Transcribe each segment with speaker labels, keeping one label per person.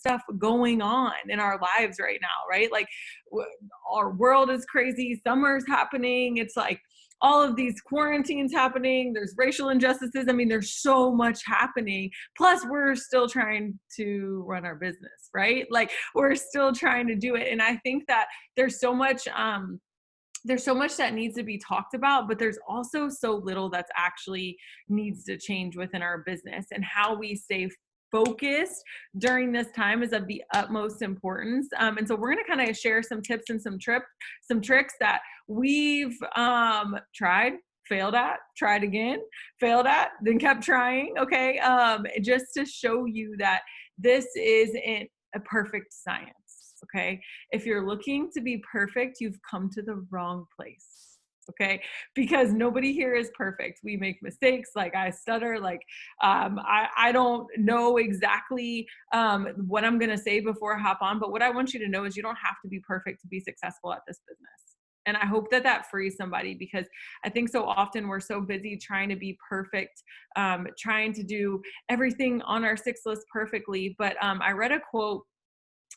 Speaker 1: stuff going on in our lives right now, right? Like our world is crazy. Summer's happening. It's like all of these quarantines happening. There's racial injustices. I mean, there's so much happening. Plus, we're still trying to run our business, right? Like we're still trying to do it. And I think that there's so much that needs to be talked about, but there's also so little that's actually needs to change within our business, and how we stay focused during this time is of the utmost importance. And so we're going to kind of share some tips and some tricks that we've tried, failed at, tried again, failed at, then kept trying. Okay. Just to show you that this isn't a perfect science. Okay. If you're looking to be perfect, you've come to the wrong place. Okay. Because nobody here is perfect. We make mistakes. Like I stutter, like, I don't know exactly, what I'm going to say before I hop on, but what I want you to know is you don't have to be perfect to be successful at this business. And I hope that that frees somebody, because I think so often we're so busy trying to be perfect, trying to do everything on our 6 list perfectly. But, I read a quote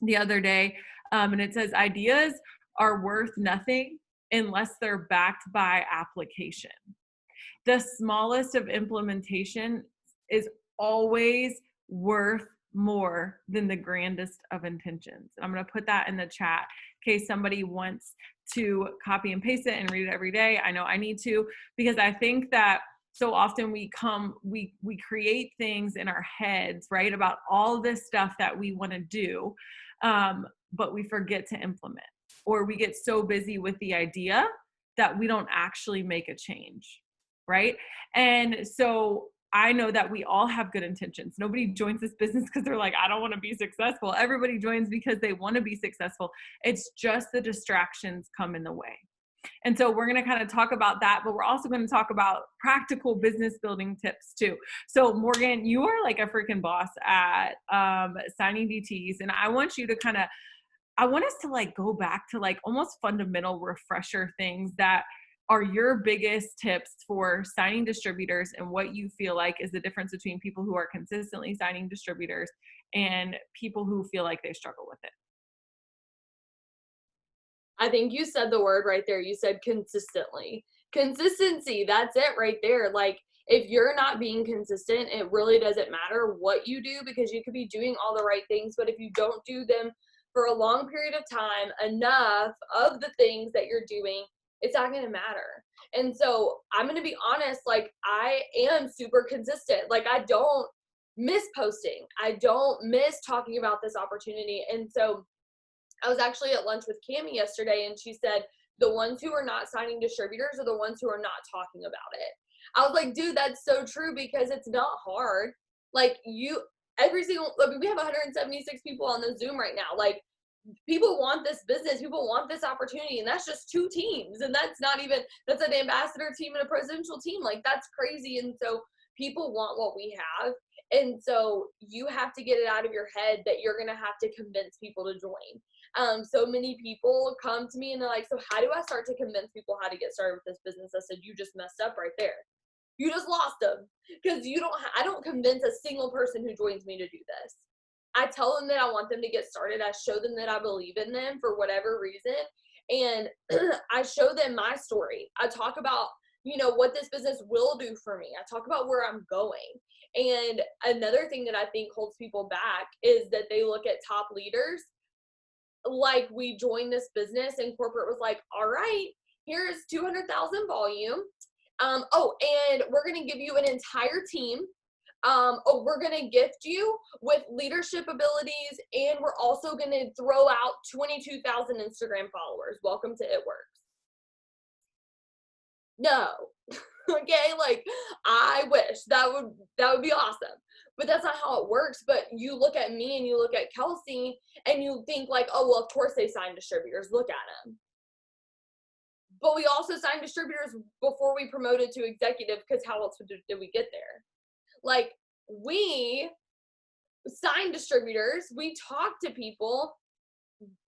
Speaker 1: the other day, and it says, ideas are worth nothing unless they're backed by application. The smallest of implementation is always worth more than the grandest of intentions. I'm going to put that in the chat in case somebody wants to copy and paste it and read it every day. I know I need to, because I think that so often we create things in our heads, right, about all this stuff that we want to do, but we forget to implement, or we get so busy with the idea that we don't actually make a change, right? And so I know that we all have good intentions. Nobody joins this business because they're like, I don't want to be successful. Everybody joins because they want to be successful. It's just the distractions come in the way. And so we're going to kind of talk about that, but we're also going to talk about practical business building tips too. So Morgan, you are like a freaking boss at signing DTs. And I want you to I want us to like go back to like almost fundamental refresher things that are your biggest tips for signing distributors, and what you feel like is the difference between people who are consistently signing distributors and people who feel like they struggle with it.
Speaker 2: I think you said the word right there. You said consistently. Consistency, that's it right there. Like, if you're not being consistent, it really doesn't matter what you do, because you could be doing all the right things, but if you don't do them for a long period of time, enough of the things that you're doing, it's not going to matter. And so I'm going to be honest, like, I am super consistent. Like, I don't miss posting. I don't miss talking about this opportunity. And so I was actually at lunch with Cammie yesterday, and she said, the ones who are not signing distributors are the ones who are not talking about it. I was like, dude, that's so true, because it's not hard. Like, we have 176 people on the Zoom right now. Like, people want this business, people want this opportunity, and that's just 2 teams. And that's an ambassador team and a presidential team. Like, that's crazy. And so people want what we have. And so you have to get it out of your head that you're going to have to convince people to join. So many people come to me and they're like, so how do I start to convince people how to get started with this business? I said, you just messed up right there. You just lost them, because I don't convince a single person who joins me to do this. I tell them that I want them to get started. I show them that I believe in them for whatever reason. And I show them my story. I talk about, what this business will do for me. I talk about where I'm going. And another thing that I think holds people back is that they look at top leaders. Like, we joined this business and corporate was like, all right, here's 200,000 volume. And we're going to give you an entire team. We're going to gift you with leadership abilities, and we're also going to throw out 22,000 Instagram followers. Welcome to It Works. No. Okay, like, I wish that would be awesome, but that's not how it works. But you look at me and you look at Kelsey and you think like, oh, well, of course they sign distributors. Look at them. But we also signed distributors before we promoted to executive, because how else did we get there? Like, we signed distributors. We talked to people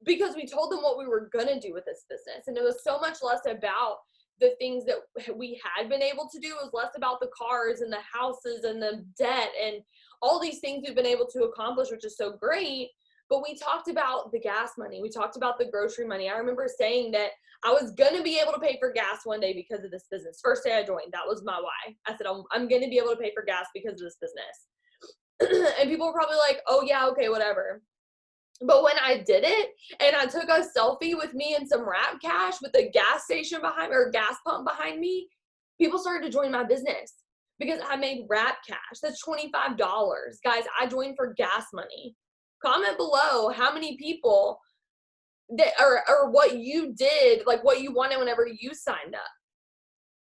Speaker 2: because we told them what we were going to do with this business. And it was so much less about the things that we had been able to do. It was less about the cars and the houses and the debt and all these things we've been able to accomplish, which is so great. But we talked about the gas money. We talked about the grocery money. I remember saying that I was going to be able to pay for gas one day because of this business. First day I joined, that was my why. I said, I'm going to be able to pay for gas because of this business. And people were probably like, oh yeah, okay, whatever. But when I did it and I took a selfie with me and some rap cash with a gas station behind me or gas pump behind me, people started to join my business because I made rap cash. That's $25. Guys, I joined for gas money. Comment below how many people that or what you did, like what you wanted whenever you signed up.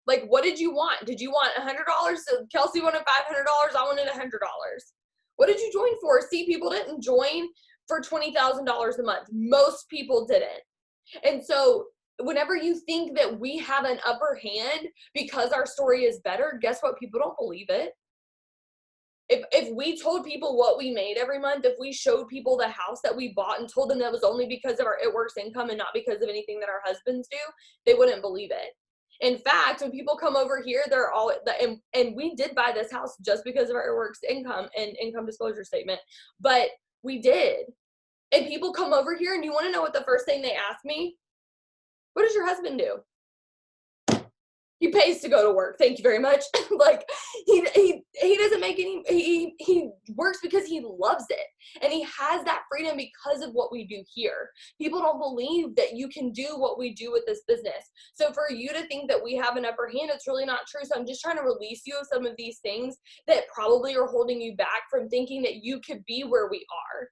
Speaker 2: Like, what did you want? Did you want $100? So Kelsey wanted $500. I wanted $100. What did you join for? See, people didn't join for $20,000 a month. Most people didn't. And so whenever you think that we have an upper hand because our story is better, guess what? People don't believe it. If we told people what we made every month, if we showed people the house that we bought and told them that was only because of our It Works income and not because of anything that our husbands do, they wouldn't believe it. In fact, when people come over here, they're all, and we did buy this house just because of our It Works income and income disclosure statement, but we did. And people come over here and you want to know what the first thing they ask me? What does your husband do? He pays to go to work. Thank you very much. Like he doesn't make any, he works because he loves it. And he has that freedom because of what we do here. People don't believe that you can do what we do with this business. So for you to think that we have an upper hand, it's really not true. So I'm just trying to release you of some of these things that probably are holding you back from thinking that you could be where we are.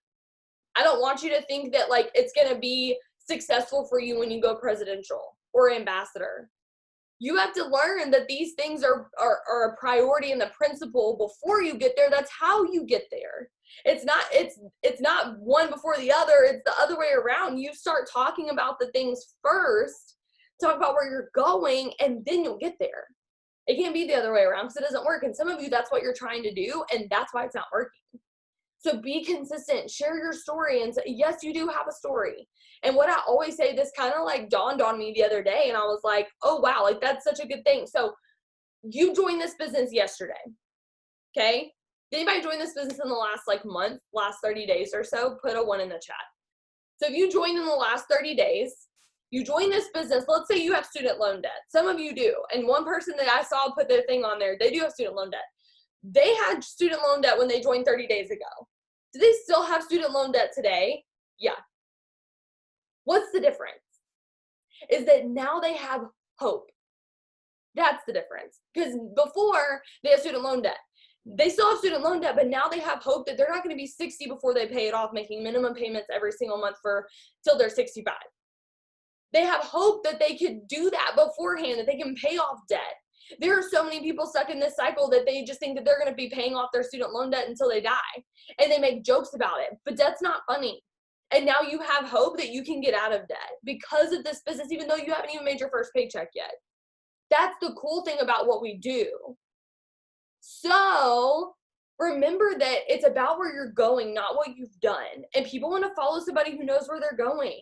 Speaker 2: I don't want you to think that like it's going to be successful for you when you go presidential or ambassador. You have to learn that these things are a priority and the principle before you get there. That's how you get there. It's not one before the other. It's the other way around. You start talking about the things first, talk about where you're going, and then you'll get there. It can't be the other way around because it doesn't work. And some of you, that's what you're trying to do, and that's why it's not working. So be consistent, share your story, and say, yes, you do have a story. And what I always say, this kind of like dawned on me the other day, and I was like, oh wow, like that's such a good thing. So you joined this business yesterday, okay? Did anybody join this business in the last like month, last 30 days or so? Put a 1 in the chat. So if you joined in the last 30 days, you join this business, let's say you have student loan debt. Some of you do. And one person that I saw put their thing on there, they do have student loan debt. They had student loan debt when they joined 30 days ago. Do they still have student loan debt today? Yeah. What's the difference? Is that now they have hope. That's the difference. Because before, they had student loan debt. They still have student loan debt, but now they have hope that they're not going to be 60 before they pay it off, making minimum payments every single month till they're 65. They have hope that they could do that beforehand, that they can pay off debt. There are so many people stuck in this cycle that they just think that they're going to be paying off their student loan debt until they die. And they make jokes about it, but that's not funny. And now you have hope that you can get out of debt because of this business, even though you haven't even made your first paycheck yet. That's the cool thing about what we do. So remember that it's about where you're going, not what you've done. And people want to follow somebody who knows where they're going.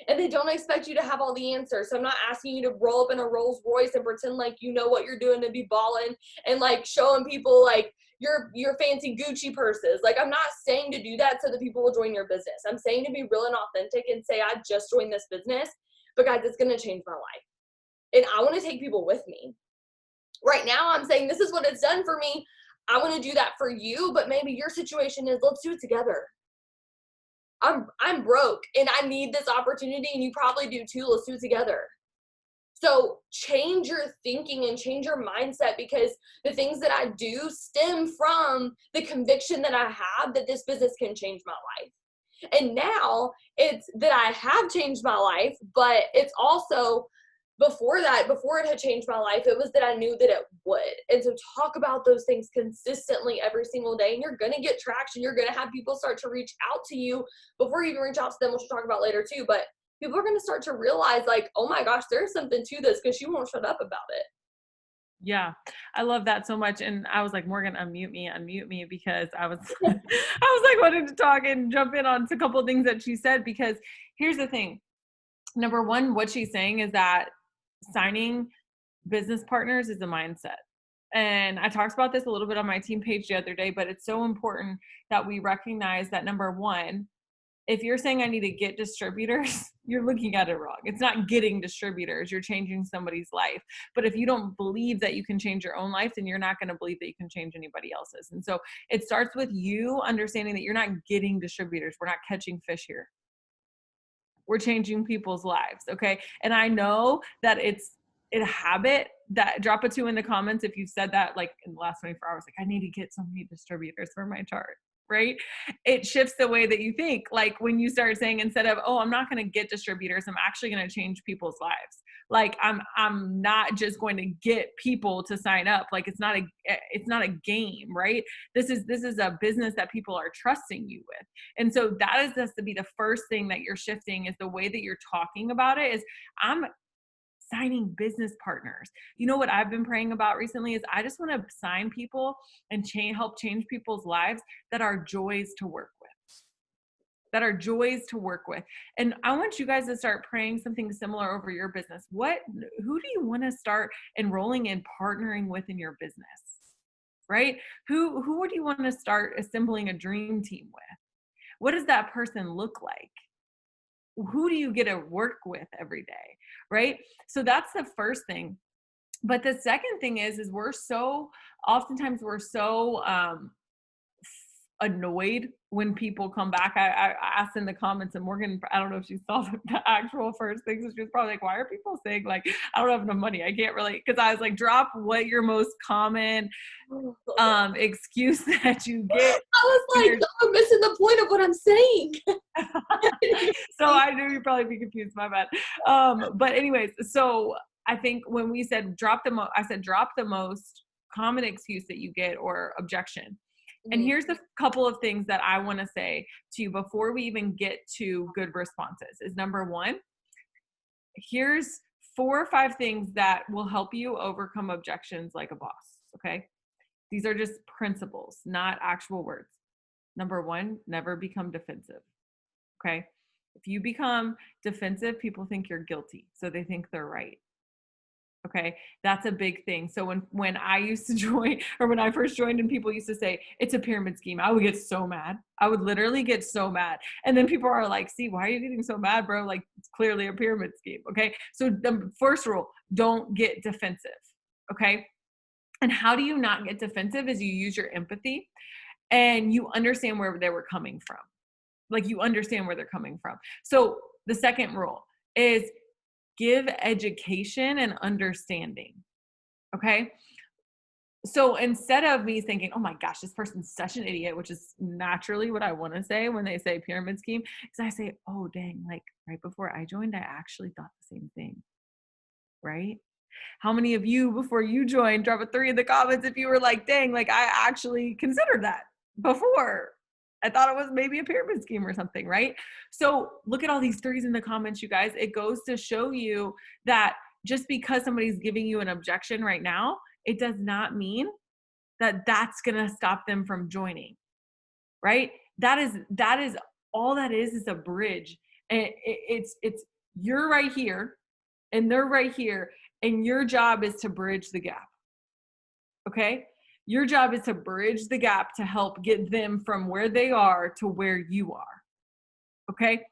Speaker 2: And they don't expect you to have all the answers. So I'm not asking you to roll up in a Rolls Royce and pretend like you know what you're doing to be balling and like showing people like your fancy Gucci purses. Like I'm not saying to do that so that people will join your business. I'm saying to be real and authentic and say I just joined this business, but guys, it's going to change my life. And I want to take people with me. Right now I'm saying this is what it's done for me. I want to do that for you, but maybe your situation is let's do it together. I'm broke and I need this opportunity and you probably do too. Let's do it together. So change your thinking and change your mindset because the things that I do stem from the conviction that I have that this business can change my life. And now it's that I have changed my life, but it's also before it had changed my life, it was that I knew that it would. And so talk about those things consistently every single day and you're going to get traction. You're going to have people start to reach out to you before you even reach out to them, which we'll talk about later too. But people are going to start to realize like, oh my gosh, there's something to this because she won't shut up about it.
Speaker 1: Yeah, I love that so much. And I was like, Morgan, unmute me because I was like wanting to talk and jump in on a couple of things that she said, because here's the thing. Number one, what she's saying is that signing business partners is a mindset. And I talked about this a little bit on my team page the other day, but it's so important that we recognize that number one, if you're saying I need to get distributors, you're looking at it wrong. It's not getting distributors. You're changing somebody's life. But if you don't believe that you can change your own life, then you're not going to believe that you can change anybody else's. And so it starts with you understanding that you're not getting distributors. We're not catching fish here. We're changing people's lives. Okay. And I know that it's a habit. That drop a 2 in the comments if you've said that like in the last 24 hours, like I need to get so many distributors for my chart, right? It shifts the way that you think. Like when you start saying, instead of, oh, I'm not going to get distributors, I'm actually going to change people's lives. Like I'm not just going to get people to sign up. Like it's not a game, right? This is a business that people are trusting you with. And so that has to be the first thing that you're shifting, is the way that you're talking about it. Is I'm signing business partners. You know what I've been praying about recently is I just want to sign people and help change people's lives that are joys to work with. That are joys to work with. And I want you guys to start praying something similar over your business. Who do you want to start enrolling and partnering with in your business? Right? Who would you want to start assembling a dream team with? What does that person look like? Who do you get to work with every day? Right? So that's the first thing. But the second thing is oftentimes we're so annoyed when people come back. I asked in the comments, and Morgan, I don't know if she saw the actual first thing, so she was probably like, why are people saying like, I don't have enough money, I can't really, because I was like, drop what your most common excuse that you get.
Speaker 2: I was like, I'm missing the point of what I'm saying.
Speaker 1: So I knew you'd probably be confused, my bad. But anyways, so I think when we said drop the most common excuse that you get or objection. And here's a couple of things that I want to say to you before we even get to good responses. Is number one, here's 4 or 5 things that will help you overcome objections like a boss. Okay. These are just principles, not actual words. Number one, never become defensive. Okay. If you become defensive, people think you're guilty. So they think they're right. Okay. That's a big thing. So when I used to join, or when I first joined and people used to say, it's a pyramid scheme, I would get so mad. I would literally get so mad. And then people are like, see, why are you getting so mad, bro? Like it's clearly a pyramid scheme. Okay. So the first rule, don't get defensive. Okay. And how do you not get defensive is you use your empathy and you understand where they were coming from. Like you understand where they're coming from. So the second rule is give education and understanding. Okay. So instead of me thinking, oh my gosh, this person's such an idiot, which is naturally what I want to say when they say pyramid scheme, is I say, oh dang, like right before I joined, I actually thought the same thing. Right? How many of you before you joined, drop a 3 in the comments if you were like, dang, like I actually considered that before. I thought it was maybe a pyramid scheme or something, right? So look at all these 3s in the comments, you guys. It goes to show you that just because somebody's giving you an objection right now, it does not mean that that's going to stop them from joining, right? That is all that is a bridge. And it's you're right here and they're right here. And your job is to bridge the gap. Okay? Your job is to bridge the gap to help get them from where they are to where you are. Okay?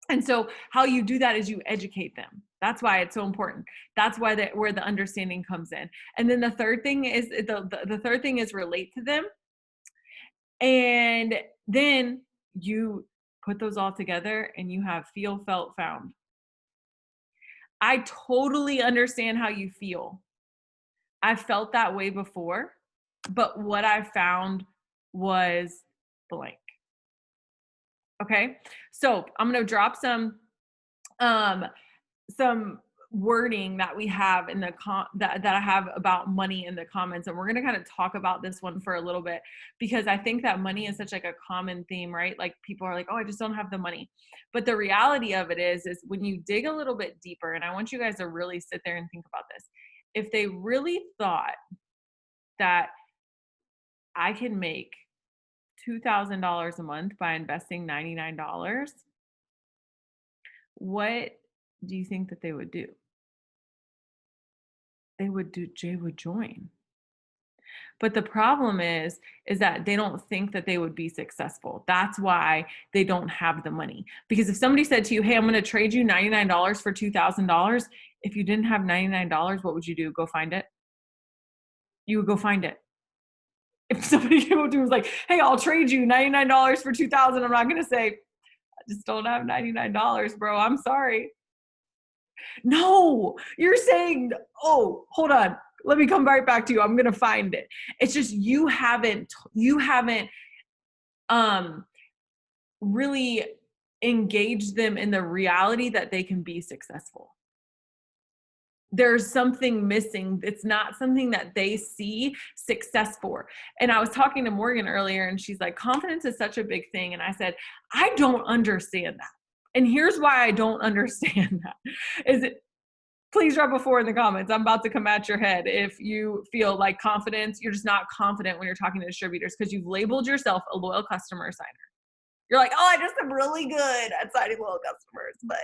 Speaker 1: And so how you do that is you educate them. That's why it's so important. That's why where the understanding comes in. And then the third thing is the third thing is relate to them. And then you put those all together and you have feel, felt, found. I totally understand how you feel. I felt that way before, but what I found was blank. Okay. So I'm going to drop some wording that we have in the that I have about money in the comments. And we're going to kind of talk about this one for a little bit, because I think that money is such like a common theme, right? Like people are like, oh, I just don't have the money. But the reality of it is when you dig a little bit deeper, and I want you guys to really sit there and think about this. If they really thought that I can make $2,000 a month by investing $99, what do you think that they would do? They would join. But the problem is that they don't think that they would be successful. That's why they don't have the money. Because if somebody said to you, hey, I'm going to trade you $99 for $2,000, if you didn't have $99, what would you do? Go find it? You would go find it. If somebody came up to me and was like, hey, I'll trade you $99 for $2,000, I'm not going to say, I just don't have $99, bro. I'm sorry. No, you're saying, oh, hold on. Let me come right back to you. I'm going to find it. It's just, you haven't really engaged them in the reality that they can be successful. There's something missing. It's not something that they see success for. And I was talking to Morgan earlier, and she's like, confidence is such a big thing. And I said, I don't understand that. And here's why I don't understand that. Is it, please drop a 4 in the comments. I'm about to come at your head if you feel like confidence, you're just not confident when you're talking to distributors because you've labeled yourself a loyal customer signer. You're like, oh, I just am really good at signing loyal customers, but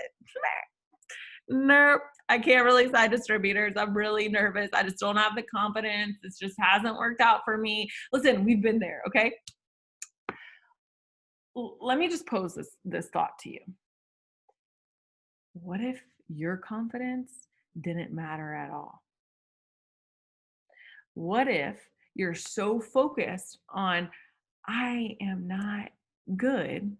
Speaker 1: nope, I can't really sign distributors. I'm really nervous. I just don't have the confidence. It just hasn't worked out for me. Listen, we've been there, okay? Let me just pose this thought to you. What if your confidence didn't matter at all? What if you're so focused on, I am not good,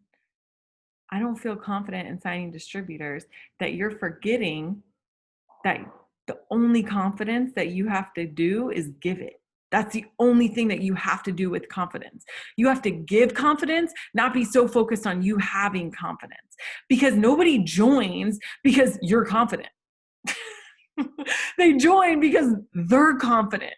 Speaker 1: I don't feel confident in signing distributors, that you're forgetting that the only confidence that you have to do is give it. That's the only thing that you have to do with confidence. You have to give confidence, not be so focused on you having confidence, because nobody joins because you're confident. They join because they're confident.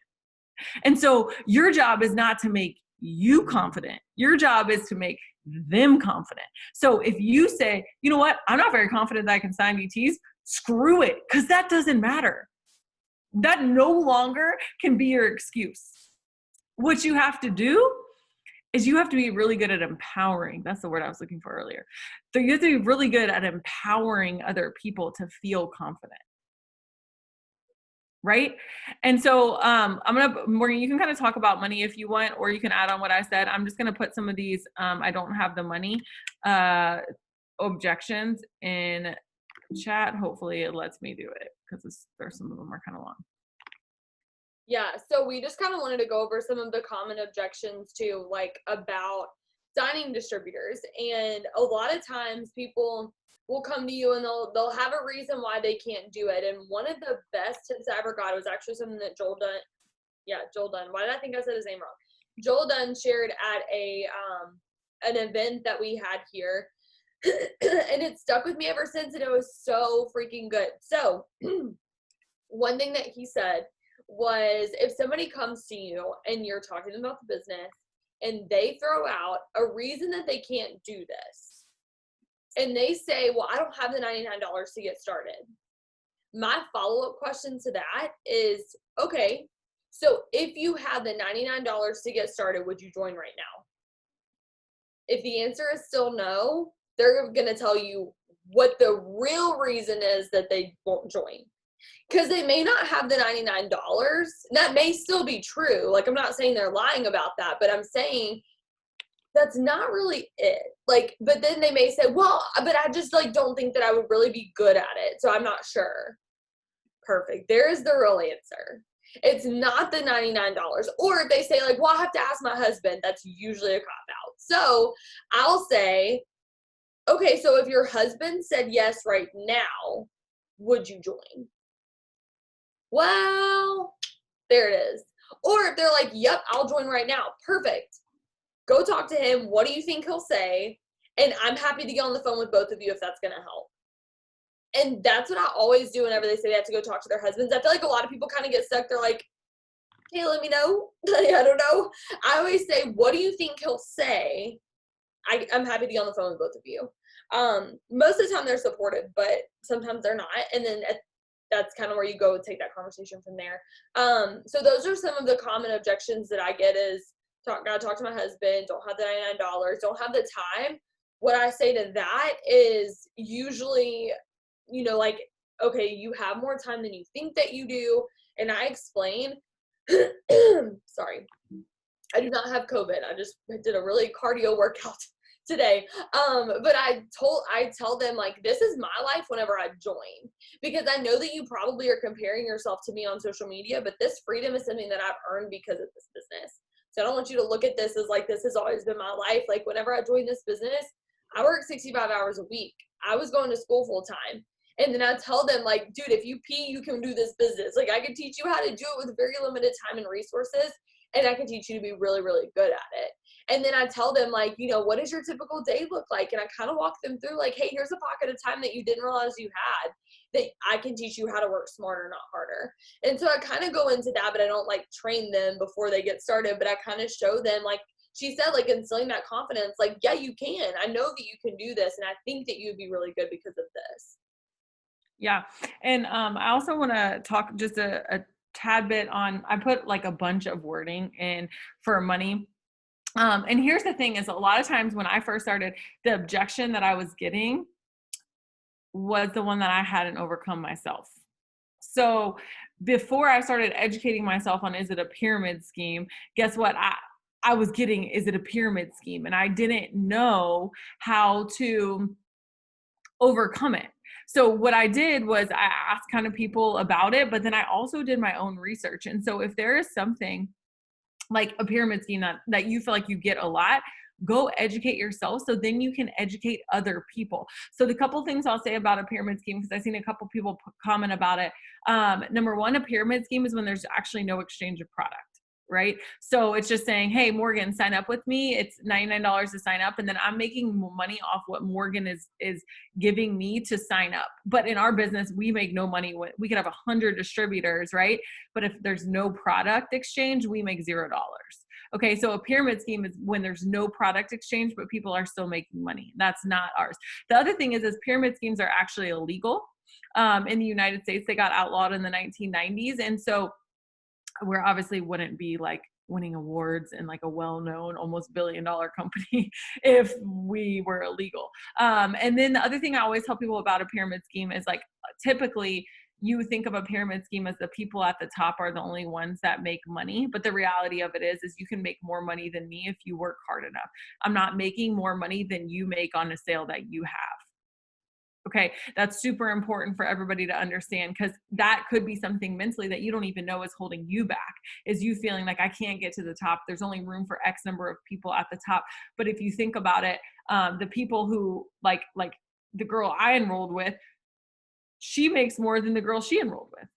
Speaker 1: And so your job is not to make you confident. Your job is to make them confident. So if you say, you know what, I'm not very confident that I can sign DTs, screw it, because that doesn't matter. That no longer can be your excuse. What you have to do is you have to be really good at empowering. That's the word I was looking for earlier. So you have to be really good at empowering other people to feel confident. Right? And so Morgan, you can kind of talk about money if you want, or you can add on what I said. I'm just going to put some of these, I don't have the money, objections in chat. Hopefully it lets me do it, because there's some of them are kind of long.
Speaker 2: Yeah, so we just kind of wanted to go over some of the common objections too, like about signing distributors. And a lot of times people will come to you and they'll have a reason why they can't do it. And one of the best tips I ever got was actually something that Joel Dunn. Why did I think I said his name wrong? Joel Dunn shared at an event that we had here. And it stuck with me ever since, and it was so freaking good. So one thing that he said was, if somebody comes to you and you're talking about the business and they throw out a reason that they can't do this, and they say, well, I don't have the $99 to get started, my follow-up question to that is, okay, so if you had the $99 to get started, would you join right now? If the answer is still no, they're going to tell you what the real reason is that they won't join. Because they may not have the $99. That may still be true. Like, I'm not saying they're lying about that, but I'm saying that's not really it. Like, but then they may say, well, but I just like don't think that I would really be good at it, so I'm not sure. Perfect. There's the real answer. It's not the $99. Or if they say like, well, I have to ask my husband, that's usually a cop-out. So I'll say, okay, so if your husband said yes right now, would you join? Well, there it is. Or if they're like, yep, I'll join right now. Perfect. Go talk to him. What do you think he'll say? And I'm happy to get on the phone with both of you if that's going to help. And that's what I always do whenever they say they have to go talk to their husbands. I feel like a lot of people kind of get stuck. They're like, hey, let me know. I don't know. I always say, what do you think he'll say? I'm happy to get on the phone with both of you. Most of the time they're supportive, but sometimes they're not. And then that's kind of where you go and take that conversation from there. So those are some of the common objections that I get is, gotta talk to my husband, don't have the $99, don't have the time. What I say to that is usually, you know, like, okay, you have more time than you think that you do. And I explain Sorry. I do not have COVID. I just did a really cardio workout today. But I tell them like, this is my life whenever I join, because I know that you probably are comparing yourself to me on social media, but this freedom is something that I've earned because of this business. So I don't want you to look at this as like, this has always been my life. Like whenever I joined this business, I worked 65 hours a week. I was going to school full time. And then I tell them like, dude, if you pee, you can do this business. Like I can teach you how to do it with very limited time and resources. And I can teach you to be really, really good at it. And then I tell them like, you know, what does your typical day look like? And I kind of walk them through like, hey, here's a pocket of time that you didn't realize you had that I can teach you how to work smarter, not harder. And so I kind of go into that, but I don't like train them before they get started, but I kind of show them like, she said, like instilling that confidence, like, yeah, you can. I know that you can do this. And I think that you'd be really good because of this.
Speaker 1: Yeah. And I also want to talk just a tad bit on, I put like a bunch of wording in for money. And here's the thing is a lot of times when I first started, the objection that I was getting was the one that I hadn't overcome myself. So before I started educating myself on, is it a pyramid scheme? Guess what? I was getting, is it a pyramid scheme? And I didn't know how to overcome it. So what I did was I asked kind of people about it, but then I also did my own research. And so if there is something like a pyramid scheme that you feel like you get a lot, go educate yourself so then you can educate other people. So the couple things I'll say about a pyramid scheme, because I've seen a couple people comment about it. Number one, a pyramid scheme is when there's actually no exchange of product. Right. So it's just saying, hey, Morgan, sign up with me. It's $99 to sign up. And then I'm making money off what Morgan is giving me to sign up. But in our business, we make no money. We could have 100 distributors, right? But if there's no product exchange, we make $0. Okay. So a pyramid scheme is when there's no product exchange, but people are still making money. That's not ours. The other thing is pyramid schemes are actually illegal. In the United States, they got outlawed in the 1990s. And so where obviously wouldn't be like winning awards in like a well-known almost billion-dollar company if we were illegal. And then the other thing I always tell people about a pyramid scheme is like, typically you think of a pyramid scheme as the people at the top are the only ones that make money. But the reality of it is you can make more money than me if you work hard enough. I'm not making more money than you make on a sale that you have. Okay, that's super important for everybody to understand, because that could be something mentally that you don't even know is holding you back, is you feeling like I can't get to the top. There's only room for X number of people at the top. But if you think about it, the people who like the girl I enrolled with, she makes more than the girl she enrolled with.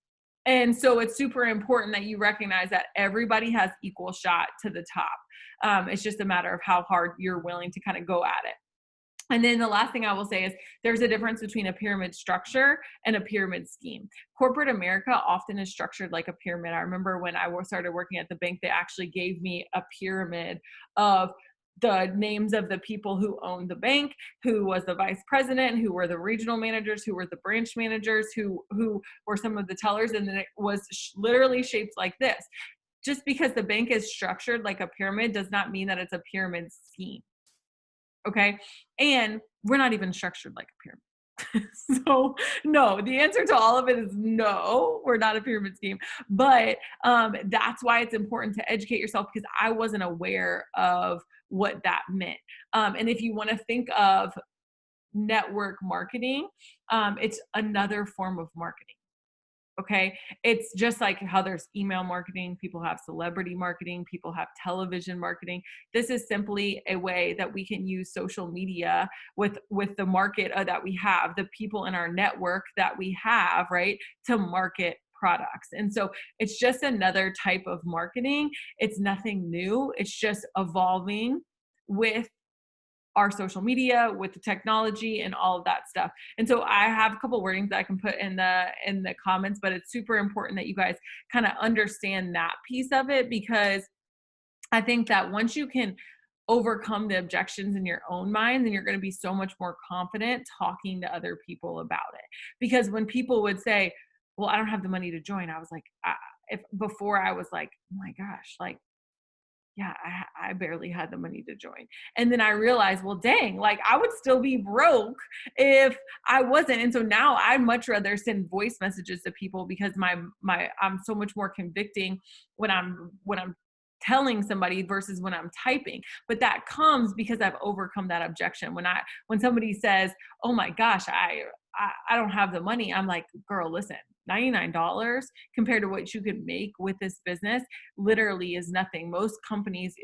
Speaker 1: And so it's super important that you recognize that everybody has equal shot to the top. It's just a matter of how hard you're willing to kind of go at it. And then the last thing I will say is there's a difference between a pyramid structure and a pyramid scheme. Corporate America often is structured like a pyramid. I remember when I started working at the bank, they actually gave me a pyramid of the names of the people who owned the bank, who was the vice president, who were the regional managers, who were the branch managers, who were some of the tellers. And then it was literally shaped like this. Just because the bank is structured like a pyramid does not mean that it's a pyramid scheme. Okay. And we're not even structured like a pyramid. So no, the answer to all of it is no, we're not a pyramid scheme. But that's why it's important to educate yourself, because I wasn't aware of what that meant. And if you want to think of network marketing, it's another form of marketing. Okay. It's just like how there's email marketing, people have celebrity marketing, people have television marketing. This is simply a way that we can use social media with the market that we have, the people in our network that we have, right, to market products. And so it's just another type of marketing. It's nothing new. It's just evolving with our social media, with the technology and all of that stuff. And so I have a couple wordings that I can put in the comments, but it's super important that you guys kind of understand that piece of it, because I think that once you can overcome the objections in your own mind, then you're going to be so much more confident talking to other people about it. Because when people would say, well, I don't have the money to join, I was like, before I was like, oh my gosh, like yeah, I barely had the money to join. And then I realized, well, dang, like I would still be broke if I wasn't. And so now I'd much rather send voice messages to people because I'm so much more convicting when I'm telling somebody versus when I'm typing. But that comes because I've overcome that objection. When somebody says, oh my gosh, I don't have the money, I'm like, girl, listen, $99 compared to what you could make with this business literally is nothing. Most companies,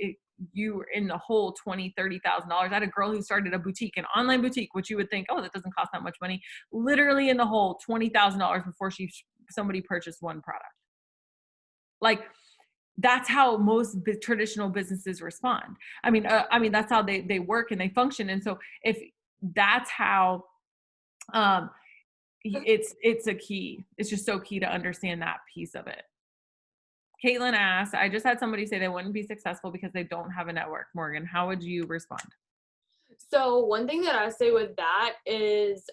Speaker 1: you were in the whole $20,000-$30,000. I had a girl who started a boutique, an online boutique, which you would think, oh, that doesn't cost that much money. Literally in the whole $20,000 before somebody purchased one product. Like, that's how most traditional businesses respond. I mean, that's how they work and they function. And so if that's how, it's a key. It's just so key to understand that piece of it. Caitlin asked, I just had somebody say they wouldn't be successful because they don't have a network. Morgan, how would you respond?
Speaker 2: So one thing that I say with that is,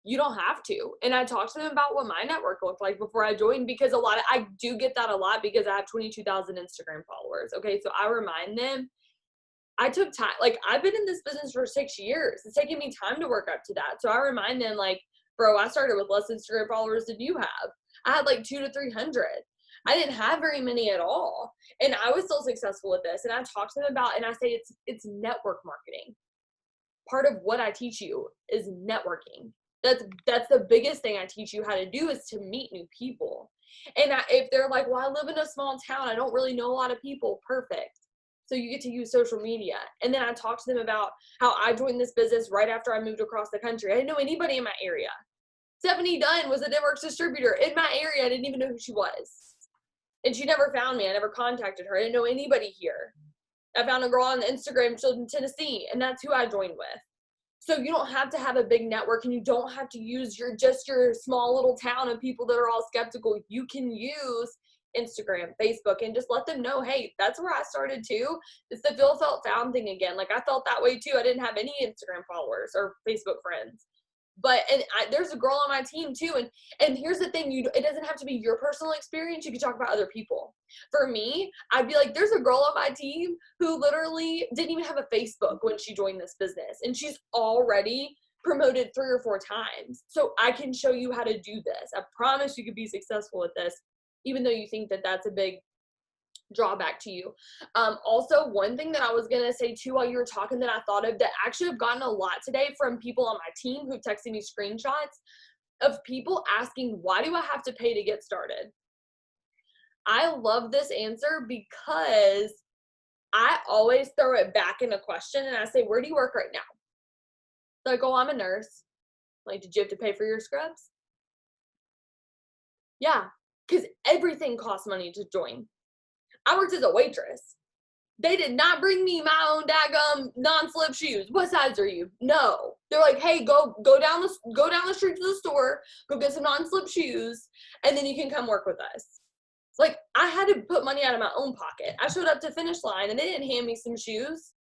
Speaker 2: you don't have to. And I talked to them about what my network looked like before I joined, because I do get that a lot because I have 22,000 Instagram followers. Okay. So I remind them, I took time, like I've been in this business for 6 years. It's taken me time to work up to that. So I remind them, like, bro, I started with less Instagram followers than you have. I had like 200 to 300. I didn't have very many at all. And I was still successful with this. And I talk to them about, and I say, it's network marketing. Part of what I teach you is networking. That's the biggest thing I teach you how to do, is to meet new people. And if they're like, well, I live in a small town, I don't really know a lot of people, perfect. So you get to use social media. And then I talk to them about how I joined this business right after I moved across the country. I didn't know anybody in my area. Stephanie Dunn was a network distributor in my area. I didn't even know who she was. And she never found me. I never contacted her. I didn't know anybody here. I found a girl on Instagram, she lived in Tennessee, and that's who I joined with. So you don't have to have a big network, and you don't have to use your small little town of people that are all skeptical. You can use Instagram, Facebook, and just let them know, hey, that's where I started too. It's the feel, felt, found thing again. Like I felt that way too. I didn't have any Instagram followers or Facebook friends. But there's a girl on my team too, and here's the thing: it doesn't have to be your personal experience. You can talk about other people. For me, I'd be like, there's a girl on my team who literally didn't even have a Facebook when she joined this business, and she's already promoted 3 or 4 times. So I can show you how to do this. I promise you could be successful with this, even though you think that that's a big drawback to you. Also, one thing that I was gonna say too while you were talking that I thought of, that actually I've gotten a lot today from people on my team who texted me screenshots of people asking, why do I have to pay to get started? I love this answer because I always throw it back in a question, and I say, where do you work right now? They're like, oh, I'm a nurse. Like, did you have to pay for your scrubs? Yeah, because everything costs money to join. I worked as a waitress. They did not bring me my own daggum non-slip shoes. What size are you? No. They're like, hey, go down the street to the store, go get some non-slip shoes, and then you can come work with us. Like, I had to put money out of my own pocket. I showed up to finish line, and they didn't hand me some shoes.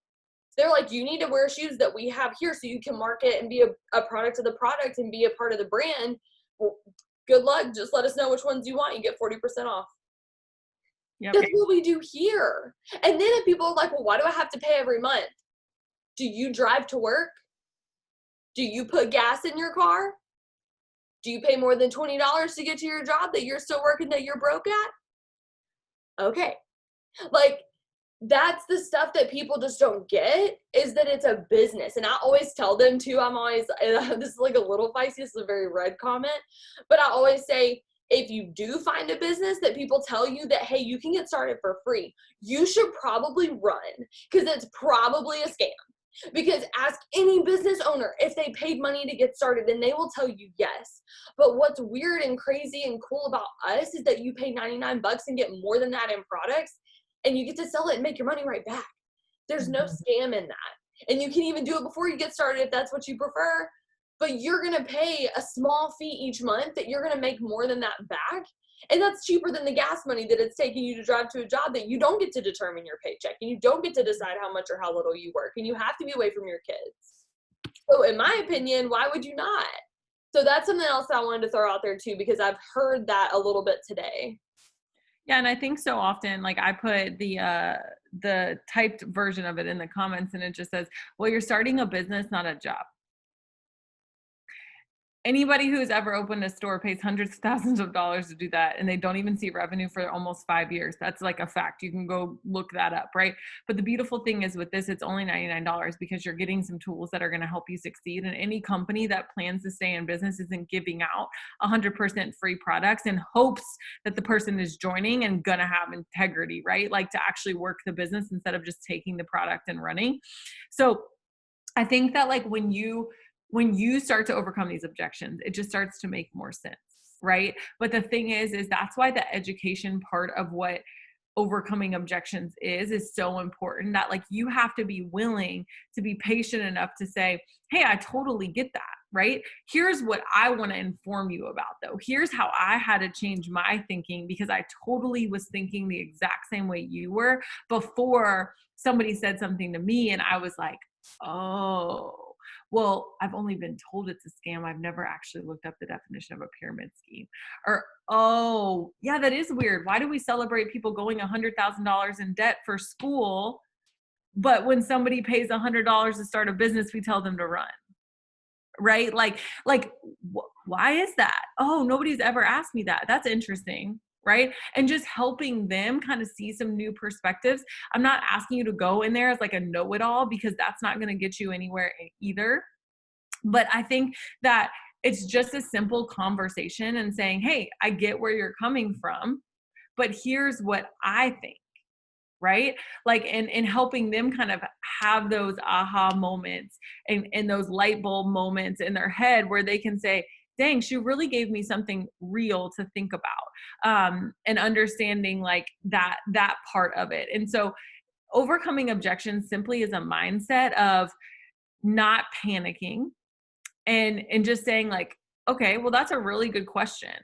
Speaker 2: They're like, you need to wear shoes that we have here so you can market and be a product of the product and be a part of the brand. Well, good luck. Just let us know which ones you want. You get 40% off. Yep. That's what we do here. And then if people are like, well, why do I have to pay every month? Do you drive to work? Do you put gas in your car? Do you pay more than $20 to get to your job that you're still working that you're broke at? Okay. Like, that's the stuff that people just don't get, is that it's a business. And I always tell them too, this is like a little feisty, this is a very red comment, but I always say, if you do find a business that people tell you that, hey, you can get started for free, you should probably run, because it's probably a scam. Because ask any business owner if they paid money to get started, and they will tell you yes. But what's weird and crazy and cool about us is that you pay $99 and get more than that in products, and you get to sell it and make your money right back. There's no scam in that. And you can even do it before you get started if that's what you prefer. But you're going to pay a small fee each month that you're going to make more than that back. And that's cheaper than the gas money that it's taking you to drive to a job that you don't get to determine your paycheck, and you don't get to decide how much or how little you work, and you have to be away from your kids. So in my opinion, why would you not? So that's something else I wanted to throw out there too, because I've heard that a little bit today.
Speaker 1: Yeah. And I think so often, like I put the typed version of it in the comments, and it just says, well, you're starting a business, not a job. Anybody who's ever opened a store pays hundreds of thousands of dollars to do that, and they don't even see revenue for almost 5 years. That's like a fact. You can go look that up, right? But the beautiful thing is with this, it's only $99 because you're getting some tools that are going to help you succeed. And any company that plans to stay in business isn't giving out 100% free products in hopes that the person is joining and going to have integrity, right? Like to actually work the business instead of just taking the product and running. So I think that like when you start to overcome these objections, it just starts to make more sense, right? But the thing is that's why the education part of what overcoming objections is so important, that like you have to be willing to be patient enough to say, hey, I totally get that, right? Here's what I want to inform you about though. Here's how I had to change my thinking, because I totally was thinking the exact same way you were before somebody said something to me and I was like, oh, well, I've only been told it's a scam. I've never actually looked up the definition of a pyramid scheme. Or, oh, yeah, that is weird. Why do we celebrate people going $100,000 in debt for school, but when somebody pays $100 to start a business, we tell them to run? Right? Why is that? Oh, nobody's ever asked me that. That's interesting. Right? And just helping them kind of see some new perspectives. I'm not asking you to go in there as like a know-it-all, because that's not going to get you anywhere either. But I think that it's just a simple conversation and saying, hey, I get where you're coming from, but here's what I think. Right? Like, and helping them kind of have those aha moments and those light bulb moments in their head where they can say, dang, she really gave me something real to think about, and understanding like that part of it. And so overcoming objections simply is a mindset of not panicking and just saying like, okay, well, that's a really good question.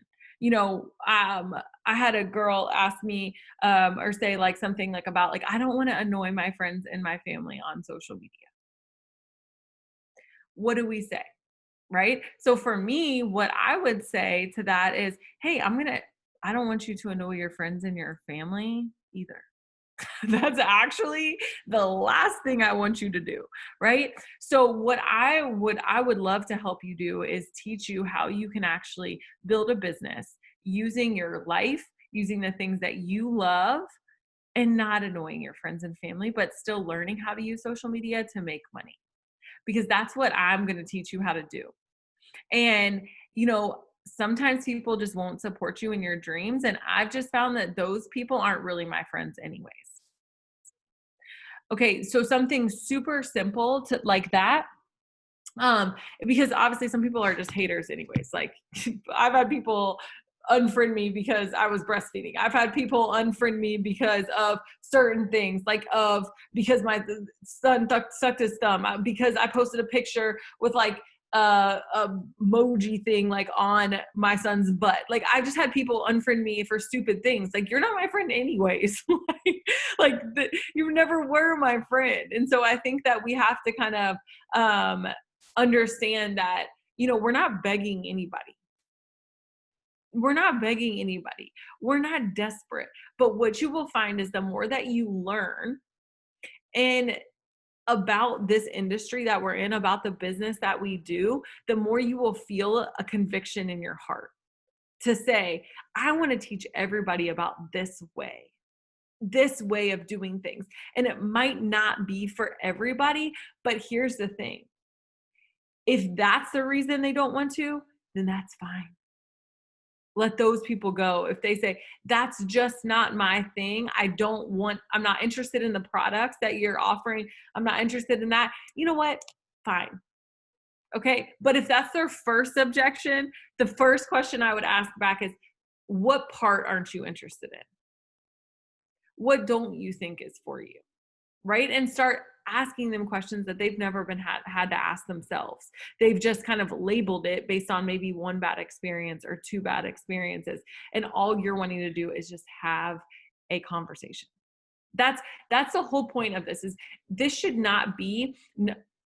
Speaker 1: I had a girl ask me, or say like something like about like, I don't want to annoy my friends and my family on social media. What do we say? Right? So for me, what I would say to that is, hey, I don't want you to annoy your friends and your family either. That's actually the last thing I want you to do, right? So what I would love to help you do is teach you how you can actually build a business using your life, using the things that you love, and not annoying your friends and family, but still learning how to use social media to make money. Because that's what I'm going to teach you how to do. And, sometimes people just won't support you in your dreams. And I've just found that those people aren't really my friends anyways. Okay. So something super simple to like that. Because obviously some people are just haters anyways. Like I've had people unfriend me because I was breastfeeding. I've had people unfriend me because of certain things, because my son sucked his thumb, because I posted a picture with like a emoji thing like on my son's butt. Like I just had people unfriend me for stupid things. Like, you're not my friend anyways. You never were my friend. And so I think that we have to kind of understand that, we're not begging anybody. We're not begging anybody. We're not desperate. But what you will find is the more that you learn and about this industry that we're in, about the business that we do, the more you will feel a conviction in your heart to say, I want to teach everybody about this way of doing things. And it might not be for everybody, but here's the thing. If that's the reason they don't want to, then that's fine. Let those people go. If they say, that's just not my thing, I'm not interested in the products that you're offering, I'm not interested in that, you know what? Fine. Okay. But if that's their first objection, the first question I would ask back is, what part aren't you interested in? What don't you think is for you? Right? And start asking them questions that they've never been had to ask themselves. They've just kind of labeled it based on maybe one bad experience or two bad experiences. And all you're wanting to do is just have a conversation. That's the whole point of this. Is this should not be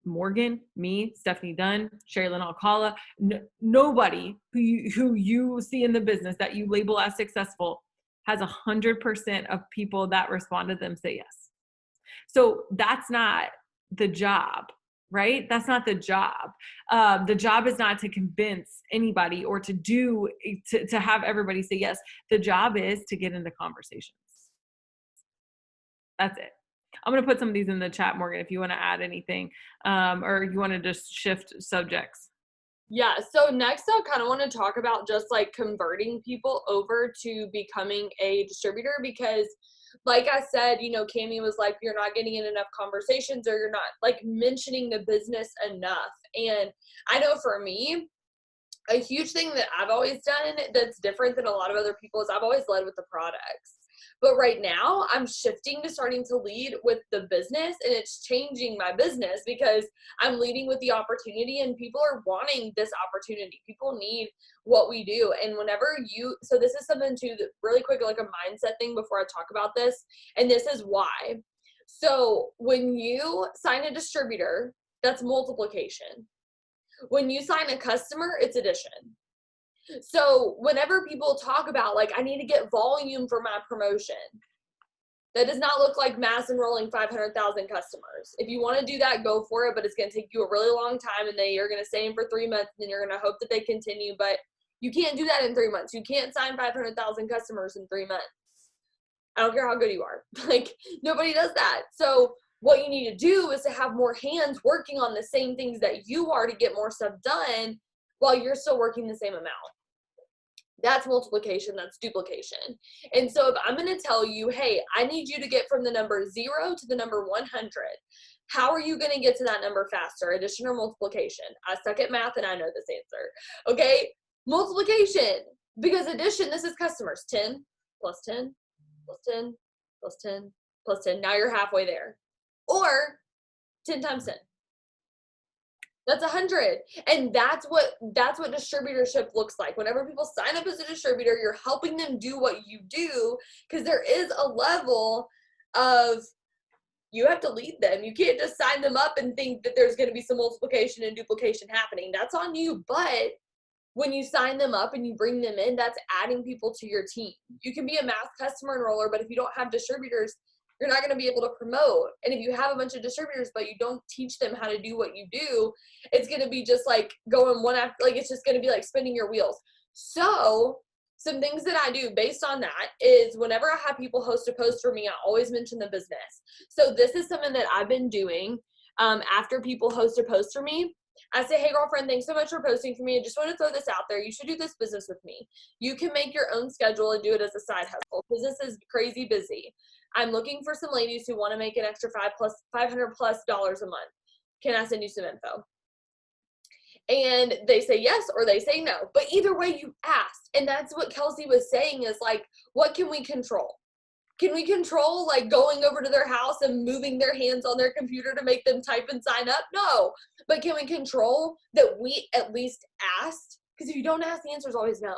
Speaker 1: Morgan, me, Stephanie Dunn, Sherilyn Alcala, nobody who you see in the business that you label as successful has 100% of people that respond to them say yes. So that's not the job, right? That's not the job. The job is not to convince anybody or to have everybody say yes. The job is to get into conversations. That's it. I'm going to put some of these in the chat, Morgan, if you want to add anything, or you want to just shift subjects.
Speaker 2: Yeah, so next I kind of want to talk about just like converting people over to becoming a distributor, because like I said, you know, Cami was like, you're not getting in enough conversations, or you're not like mentioning the business enough. And I know for me, a huge thing that I've always done that's different than a lot of other people is I've always led with the products. But right now I'm shifting to starting to lead with the business, and it's changing my business because I'm leading with the opportunity, and people are wanting this opportunity. People need what we do. And so this is something too, that really quick, like a mindset thing before I talk about this. And this is why. So when you sign a distributor, that's multiplication. When you sign a customer, it's addition. So whenever people talk about like, I need to get volume for my promotion, that does not look like mass enrolling 500,000 customers. If you want to do that, go for it, but it's going to take you a really long time, and you're going to stay in for 3 months, and then you're going to hope that they continue, but you can't do that in 3 months. You can't sign 500,000 customers in 3 months. I don't care how good you are. Like, nobody does that. So what you need to do is to have more hands working on the same things that you are to get more stuff done while you're still working the same amount. That's multiplication, that's duplication. And so if I'm going to tell you, hey, I need you to get from the number 0 to the number 100, how are you going to get to that number faster? Addition or multiplication? I suck at math and I know this answer. Okay, multiplication. Because addition, this is customers. 10 plus 10 plus 10 plus 10 plus 10. Now you're halfway there. Or 10 times 10. That's 100. And that's what distributorship looks like. Whenever people sign up as a distributor, you're helping them do what you do, because there is a level of, you have to lead them. You can't just sign them up and think that there's going to be some multiplication and duplication happening. That's on you. But when you sign them up and you bring them in, that's adding people to your team. You can be a mass customer enroller, but if you don't have distributors, you're not going to be able to promote. And if you have a bunch of distributors, but you don't teach them how to do what you do, it's going to be just like going one after, like, it's just going to be like spinning your wheels. So some things that I do based on that is whenever I have people host a post for me, I always mention the business. So this is something that I've been doing after people host a post for me. I say, hey, girlfriend, thanks so much for posting for me. I just want to throw this out there. You should do this business with me. You can make your own schedule and do it as a side hustle. Business is crazy busy. I'm looking for some ladies who want to make an extra $500+ a month. Can I send you some info? And they say yes, or they say no. But either way, you asked. And that's what Kelsey was saying is like, what can we control? Can we control like going over to their house and moving their hands on their computer to make them type and sign up? No. But can we control that we at least asked? Because if you don't ask, the answer is always no.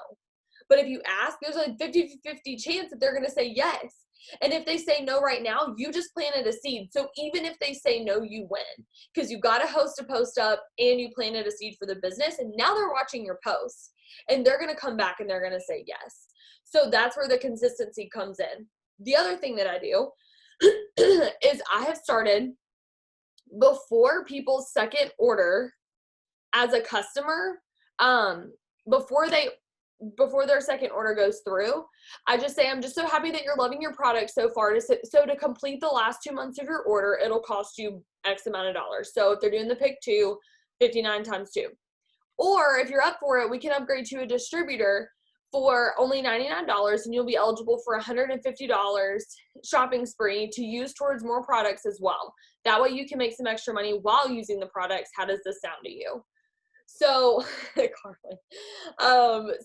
Speaker 2: But if you ask, there's a 50-50 chance that they're going to say yes. And if they say no right now, you just planted a seed. So even if they say no, you win, because you got to host a post up and you planted a seed for the business. And now they're watching your posts and they're going to come back and they're going to say yes. So that's where the consistency comes in. The other thing that I do is I have started before people's second order as a customer, before their second order goes through, I just say, I'm just so happy that you're loving your product so far. So to complete the last 2 months of your order, it'll cost you X amount of dollars. So if they're doing the pick 2, 59 times 2. Or if you're up for it, we can upgrade to a distributor for only $99, and you'll be eligible for $150 shopping spree to use towards more products as well. That way you can make some extra money while using the products. How does this sound to you? So, Carly,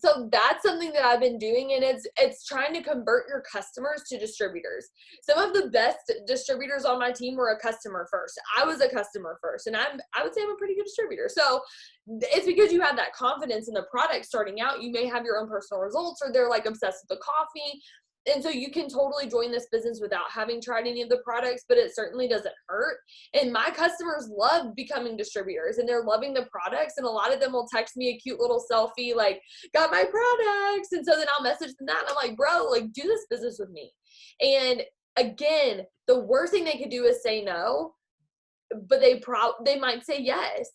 Speaker 2: so that's something that I've been doing, and it's trying to convert your customers to distributors. Some of the best distributors on my team were a customer first. I was a customer first, and I would say I'm a pretty good distributor. So it's because you have that confidence in the product starting out. You may have your own personal results, or they're like obsessed with the coffee. And so you can totally join this business without having tried any of the products, but it certainly doesn't hurt. And my customers love becoming distributors, and they're loving the products. And a lot of them will text me a cute little selfie, like, got my products. And so then I'll message them that. And I'm like, bro, like, do this business with me. And again, the worst thing they could do is say no, but they might say yes.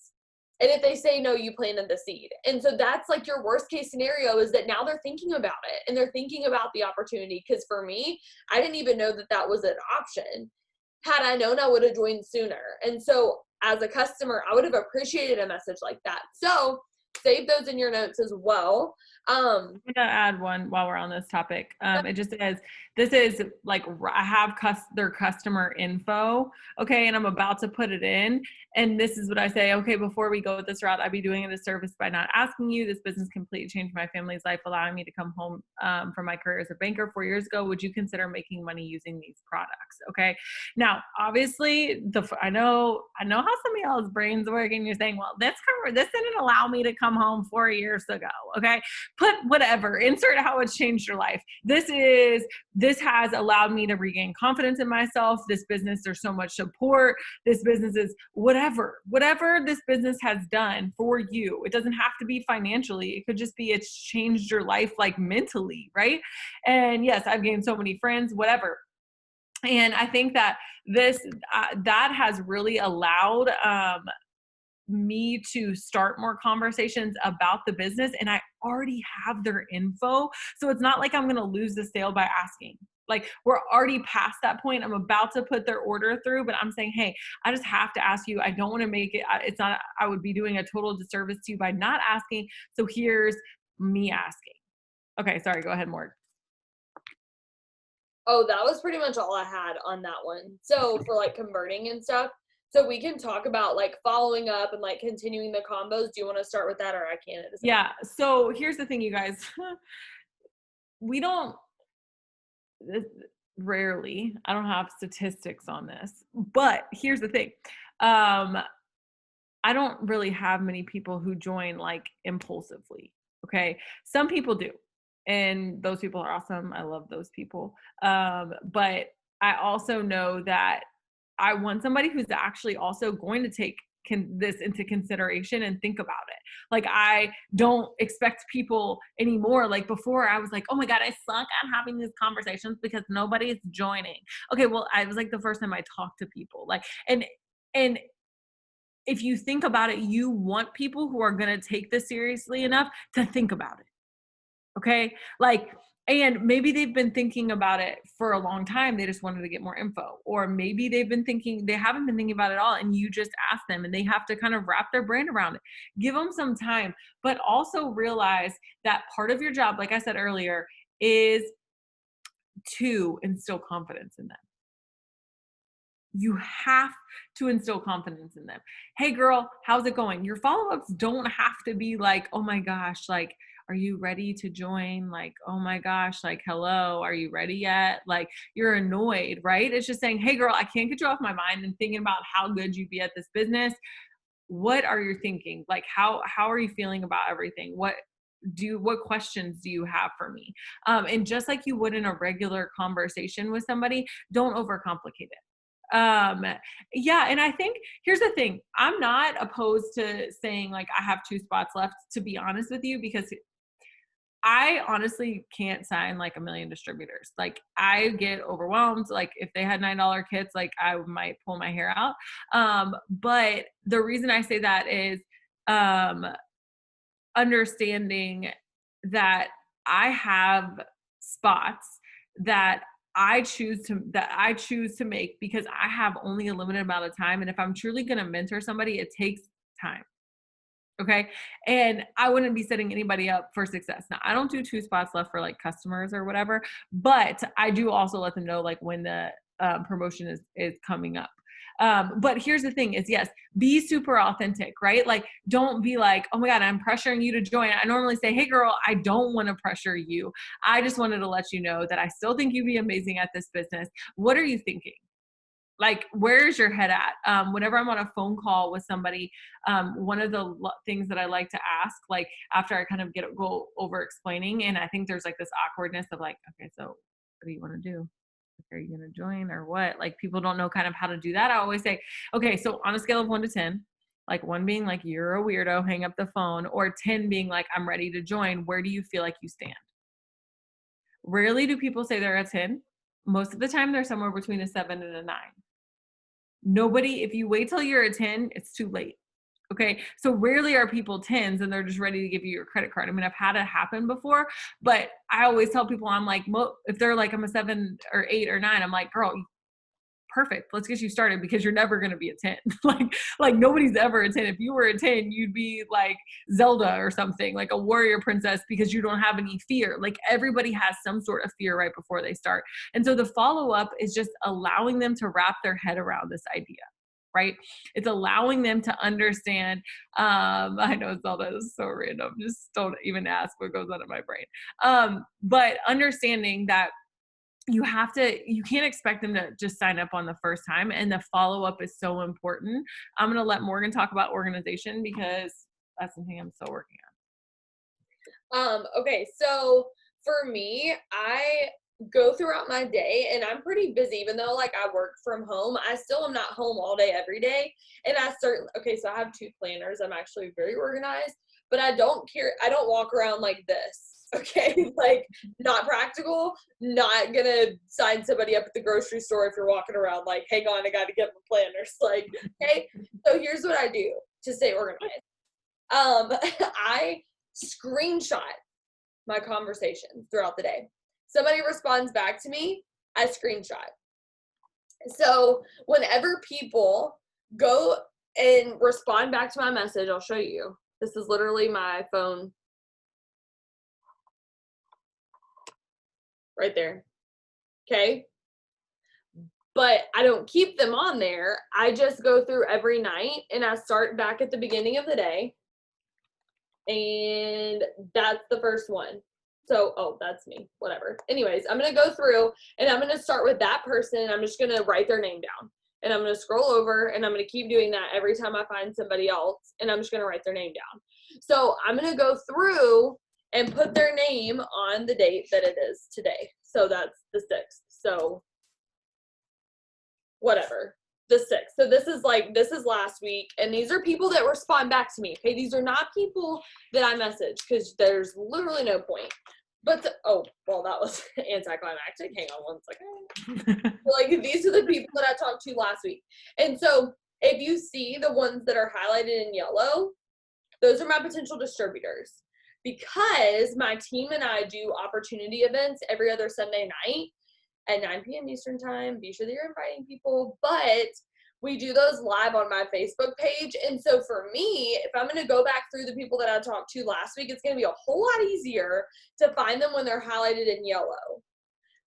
Speaker 2: And if they say no, you planted the seed. And so that's like your worst case scenario, is that now they're thinking about it and they're thinking about the opportunity. Because for me, I didn't even know that that was an option. Had I known, I would have joined sooner. And so as a customer, I would have appreciated a message like that. So save those in your notes as well.
Speaker 1: I'm gonna add one while we're on this topic. It just says, this is like, I have their customer info, okay, and I'm about to put it in, and this is what I say: okay, before we go this route, I'd be doing it a service by not asking you. This business completely changed my family's life, allowing me to come home from my career as a banker 4 years ago. Would you consider making money using these products? Okay, now obviously I know how some of y'all's brains work, and you're saying, well, this didn't allow me to come home 4 years ago. Okay, put whatever, insert how it's changed your life. This has allowed me to regain confidence in myself. This business, there's so much support. This business is whatever this business has done for you. It doesn't have to be financially. It could just be, it's changed your life, like mentally, right? And yes, I've gained so many friends, whatever. And I think that that has really allowed me to start more conversations about the business, and I already have their info. So it's not like I'm going to lose the sale by asking. Like, we're already past that point. I'm about to put their order through, but I'm saying, hey, I just have to ask you. I don't want to make it, I would be doing a total disservice to you by not asking. So here's me asking. Okay. Sorry. Go ahead, Morg.
Speaker 2: Oh, that was pretty much all I had on that one. So for like converting and stuff, so we can talk about like following up and like continuing the combos. Do you want to start with that, or I can?
Speaker 1: Yeah. So here's the thing, you guys. We don't, rarely, I don't have statistics on this, but here's the thing. I don't really have many people who join like impulsively. Okay. Some people do. And those people are awesome. I love those people. But I also know that I want somebody who's actually also going to take this into consideration and think about it. Like, I don't expect people anymore. Like before, I was like, oh my God, I suck at having these conversations because nobody's joining. Okay, well, I was like the first time I talked to people. Like, and if you think about it, you want people who are going to take this seriously enough to think about it. Okay. Like, and maybe they've been thinking about it for a long time. They just wanted to get more info. Or maybe they haven't been thinking about it all, and you just ask them and they have to kind of wrap their brain around it. Give them some time, but also realize that part of your job, like I said earlier, is to instill confidence in them. You have to instill confidence in them. Hey girl, how's it going? Your follow-ups don't have to be like, oh my gosh, like, are you ready to join? Like, oh my gosh, like, hello, are you ready yet? Like, you're annoyed, right? It's just saying, hey girl, I can't get you off my mind and thinking about how good you'd be at this business. What are you thinking? Like, how are you feeling about everything? What questions do you have for me? And just like you would in a regular conversation with somebody, don't overcomplicate it. Yeah. And I think here's the thing. I'm not opposed to saying like, I have 2 spots left, to be honest with you, because I honestly can't sign like a million distributors. Like, I get overwhelmed. Like, if they had $9 kits, like, I might pull my hair out. But the reason I say that is, understanding that I have spots that I choose to make because I have only a limited amount of time. And if I'm truly going to mentor somebody, it takes time. Okay. And I wouldn't be setting anybody up for success. Now, I don't do 2 spots left for like customers or whatever, but I do also let them know like when the promotion is coming up. But here's the thing is, yes, be super authentic, right? Like, don't be like, oh my God, I'm pressuring you to join. I normally say, hey girl, I don't want to pressure you. I just wanted to let you know that I still think you'd be amazing at this business. What are you thinking? Like, where's your head at? Whenever I'm on a phone call with somebody, one of the things that I like to ask, like after I kind of go over explaining, and I think there's like this awkwardness of like, okay, so what do you want to do? Are you going to join or what? Like, people don't know kind of how to do that. I always say, okay, so on a scale of 1 to 10, like 1 being like, you're a weirdo, hang up the phone, or 10 being like, I'm ready to join. Where do you feel like you stand? Rarely do people say they're a 10. Most of the time, they're somewhere between a 7 and a 9. Nobody, if you wait till you're a 10, it's too late. Okay. So rarely are people 10s and they're just ready to give you your credit card. I mean, I've had it happen before, but I always tell people, I'm like, if they're like, I'm a 7 or 8 or 9, I'm like, girl, perfect. Let's get you started, because you're never going to be a 10. like nobody's ever a 10. If you were a 10, you'd be like Zelda or something, like a warrior princess, because you don't have any fear. Like everybody has some sort of fear right before they start. And so the follow-up is just allowing them to wrap their head around this idea. Right? It's allowing them to understand. I know Zelda is so random. Just don't even ask what goes on in my brain. But understanding that you can't expect them to just sign up on the first time, and the follow-up is so important. I'm going to let Morgan talk about organization, because that's something I'm still working
Speaker 2: on. Okay, so for me, I go throughout my day, and I'm pretty busy. Even though like I work from home, I still am not home all day every day. And so I have 2 planners. I'm actually very organized, but I don't walk around like this. Okay, like not practical, not gonna sign somebody up at the grocery store if you're walking around like, hang on, I gotta get my planners. Like, okay, so here's what I do to stay organized. I screenshot my conversations throughout the day. Somebody responds back to me, I screenshot. So whenever people go and respond back to my message, I'll show you. This is literally my phone right there. Okay. But I don't keep them on there. I just go through every night and I start back at the beginning of the day. And that's the first one. So, that's me, whatever. Anyways, I'm going to go through and I'm going to start with that person. And I'm just going to write their name down, and I'm going to scroll over, and I'm going to keep doing that every time I find somebody else. And I'm just going to write their name down. So I'm going to go through and put their name on the date that it is today. So that's the 6th. So whatever, the 6th. So this is last week. And these are people that respond back to me. Okay. These are not people that I message, because there's literally no point. But that was anticlimactic. Hang on one second. Like, these are the people that I talked to last week. And so if you see the ones that are highlighted in yellow, those are my potential distributors, because my team and I do opportunity events every other Sunday night at 9 p.m. Eastern time. Be sure that you're inviting people, but we do those live on my Facebook page. And so for me, if I'm going to go back through the people that I talked to last week, it's going to be a whole lot easier to find them when they're highlighted in yellow.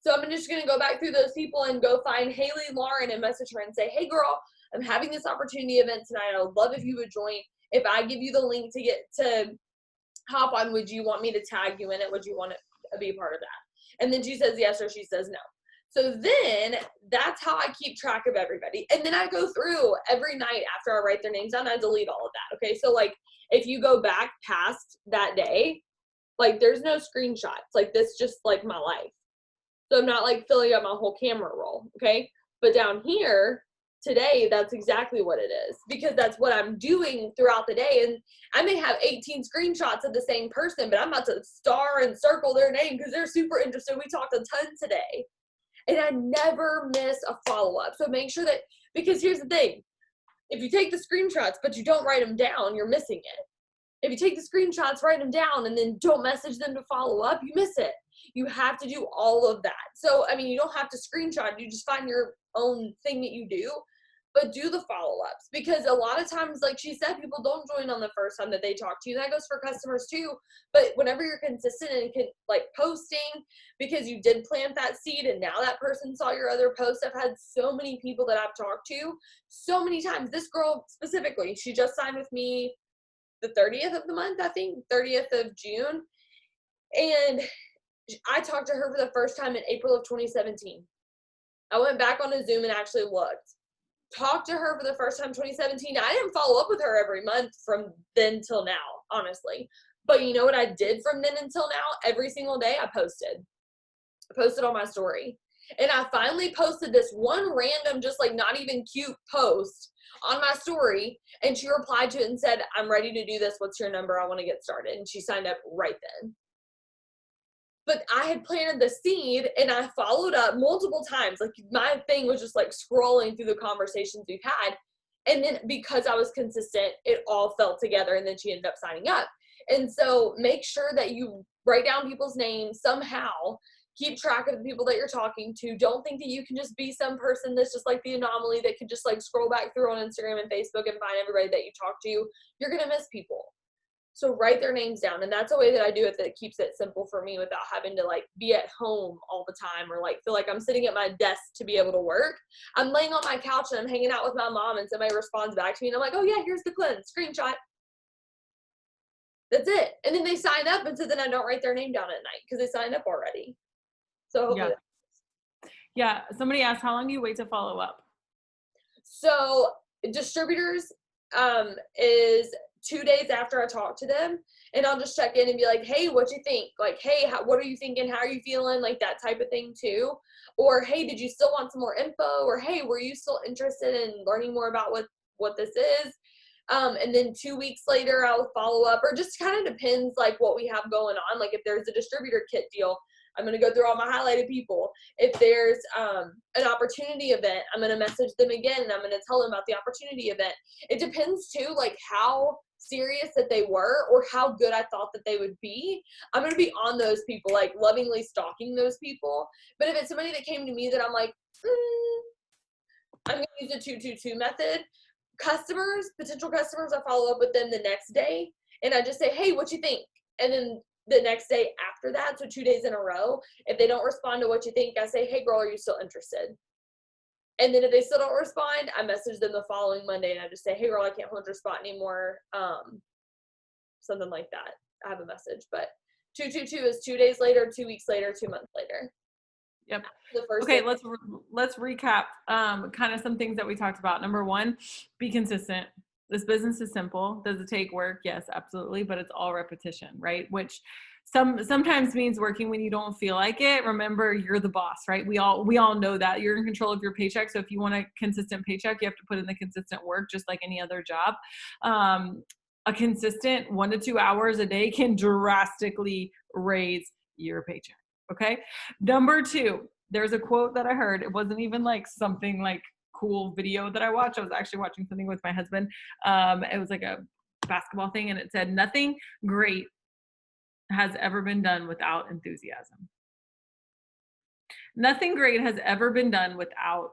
Speaker 2: So I'm just going to go back through those people and go find Haley Lauren and message her and say, hey girl, I'm having this opportunity event tonight. I would love if you would join. If I give you the link to get to hop on, would you want me to tag you in it? Would you want to be a part of that? And then she says yes, or she says no. So then that's how I keep track of everybody. And then I go through every night after I write their names down, I delete all of that. Okay. So like if you go back past that day, like there's no screenshots. Like this just like my life. So I'm not like filling up my whole camera roll. Okay. But down here today, that's exactly what it is, because that's what I'm doing throughout the day. And I may have 18 screenshots of the same person, but I'm about to star and circle their name because they're super interested. We talked a ton today. And I never miss a follow-up. So make sure that, because here's the thing, if you take the screenshots, but you don't write them down, you're missing it. If you take the screenshots, write them down, and then don't message them to follow up, you miss it. You have to do all of that. So, I mean, you don't have to screenshot. You just find your own thing that you do, but do the follow-ups, because a lot of times, like she said, people don't join on the first time that they talk to you. That goes for customers too. But whenever you're consistent and like posting, because you did plant that seed and now that person saw your other post. I've had so many people that I've talked to so many times. This girl specifically, she just signed with me the 30th of the month, I think 30th of June. And I talked to her for the first time in April of 2017. I went back on a Zoom and actually looked. Talked to her for the first time 2017. I didn't follow up with her every month from then till now, honestly. But you know what I did from then until now? Every single day I posted. I posted on my story. And I finally posted this one random, just like not even cute post on my story. And she replied to it and said, I'm ready to do this. What's your number? I want to get started. And she signed up right then. But I had planted the seed and I followed up multiple times. Like my thing was just like scrolling through the conversations we've had. And then because I was consistent, it all fell together and then she ended up signing up. And so make sure that you write down people's names somehow. Keep track of the people that you're talking to. Don't think that you can just be some person that's just like the anomaly that can just like scroll back through on Instagram and Facebook and find everybody that you talk to. You're going to miss people. So write their names down. And that's a way that I do it that keeps it simple for me without having to like be at home all the time or like feel like I'm sitting at my desk to be able to work. I'm laying on my couch and I'm hanging out with my mom and somebody responds back to me and I'm like, oh yeah, here's the cleanse screenshot. That's it. And then they sign up and so then I don't write their name down at night because they signed up already. So
Speaker 1: Yeah. Yeah. Somebody asked, how long do you wait to follow up?
Speaker 2: So distributors is 2 days after I talk to them, and I'll just check in and be like, hey, what you think? Like, hey, what are you thinking? How are you feeling? Like that type of thing too. Or, hey, did you still want some more info? Or, hey, were you still interested in learning more about what this is? And then 2 weeks later, I'll follow up, or just kind of depends like what we have going on. Like if there's a distributor kit deal, I'm going to go through all my highlighted people. If there's an opportunity event, I'm going to message them again and I'm going to tell them about the opportunity event. It depends too, like how serious that they were or how good I thought that they would be. I'm going to be on those people, like lovingly stalking those people. But if it's somebody that came to me that I'm like, I'm going to use the 222 method. Potential customers, I follow up with them the next day and I just say, hey, what you think? And then the next day after that, so 2 days in a row, if they don't respond to what you think, I say, hey girl, are you still interested? And then if they still don't respond, I message them the following Monday and I just say, hey girl, I can't hold your spot anymore. Something like that. I have a message, but 222 is 2 days later, 2 weeks later, 2 months later.
Speaker 1: Yep.
Speaker 2: The first
Speaker 1: Okay,
Speaker 2: day.
Speaker 1: let's recap kind of some things that we talked about. Number one, be consistent. This business is simple. Does it take work? Yes, absolutely, but it's all repetition, right? Which sometimes means working when you don't feel like it. Remember, you're the boss, right? We all know that. You're in control of your paycheck. So if you want a consistent paycheck, you have to put in the consistent work, just like any other job. A consistent 1 to 2 hours a day can drastically raise your paycheck. Okay. Number two, there's a quote that I heard. It wasn't even like something like cool video that I watched. I was actually watching something with my husband. It was like a basketball thing and it said, nothing great has ever been done without enthusiasm. Nothing great has ever been done without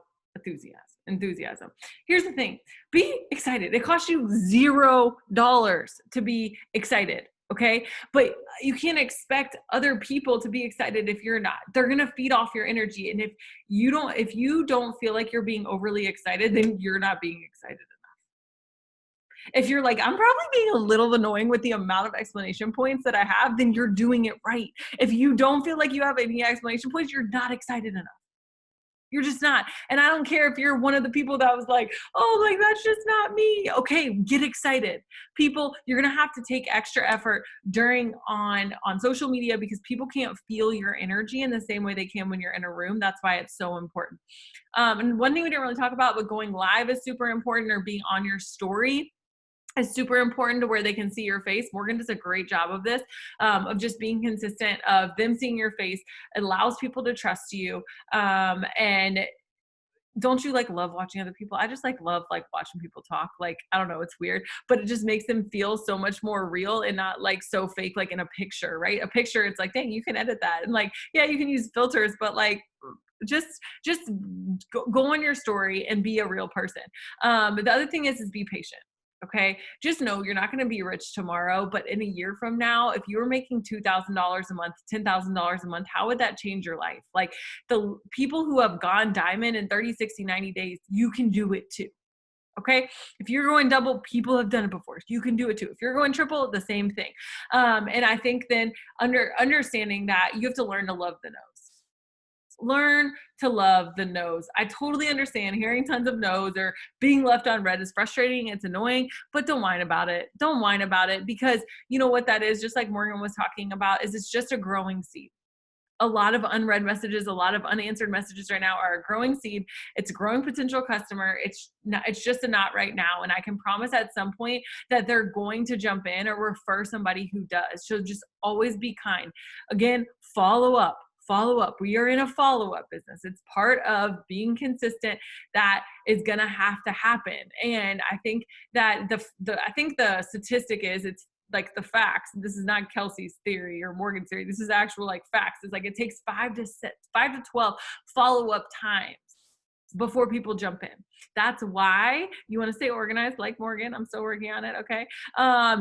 Speaker 1: enthusiasm. Here's the thing, be excited. It costs you $0 to be excited. Okay. But you can't expect other people to be excited if you're not. They're going to feed off your energy. And if you don't feel like you're being overly excited, then you're not being excited enough. If you're like, I'm probably being a little annoying with the amount of explanation points that I have, then you're doing it right. If you don't feel like you have any explanation points, you're not excited enough. You're just not. And I don't care if you're one of the people that was like, oh, like that's just not me. Okay, get excited. People, you're going to have to take extra effort on social media because people can't feel your energy in the same way they can when you're in a room. That's why it's so important. And one thing we didn't really talk about, but going live is super important, or being on your story is super important to where they can see your face. Morgan does a great job of this, of just being consistent, of them seeing your face. It allows people to trust you. And don't you like love watching other people? I just love watching people talk. Like, I don't know, it's weird, but it just makes them feel so much more real and not like so fake, like in a picture, right? A picture, it's like, dang, you can edit that. And like, yeah, you can use filters, but like, just go on your story and be a real person. But the other thing is be patient. Okay. Just know you're not going to be rich tomorrow, but in a year from now, if you were making $2,000 a month, $10,000 a month, how would that change your life? Like the people who have gone diamond in 30, 60, 90 days, you can do it too. Okay. If you're going double, people have done it before. You can do it too. If you're going triple, the same thing. And I think then understanding that you have to learn to love the no's. Learn to love the no's. I totally understand hearing tons of no's or being left on red is frustrating. It's annoying, but don't whine about it. Don't whine about it, because you know what that is, just like Morgan was talking about, is it's just a growing seed. a lot of unread messages, a lot of unanswered messages right now are a growing seed. It's a growing potential customer. It's just a not right now. And I can promise at some point that they're going to jump in or refer somebody who does. So just always be kind. Again, follow up. We are in a follow-up business. It's part of being consistent that is going to have to happen. And I think that the statistic is, it's like the facts. This is not Kelsey's theory or Morgan's theory. This is actual like facts. It's like it takes 5 to 12 follow-up times before people jump in. That's why you want to stay organized like Morgan. I'm still working on it. Okay.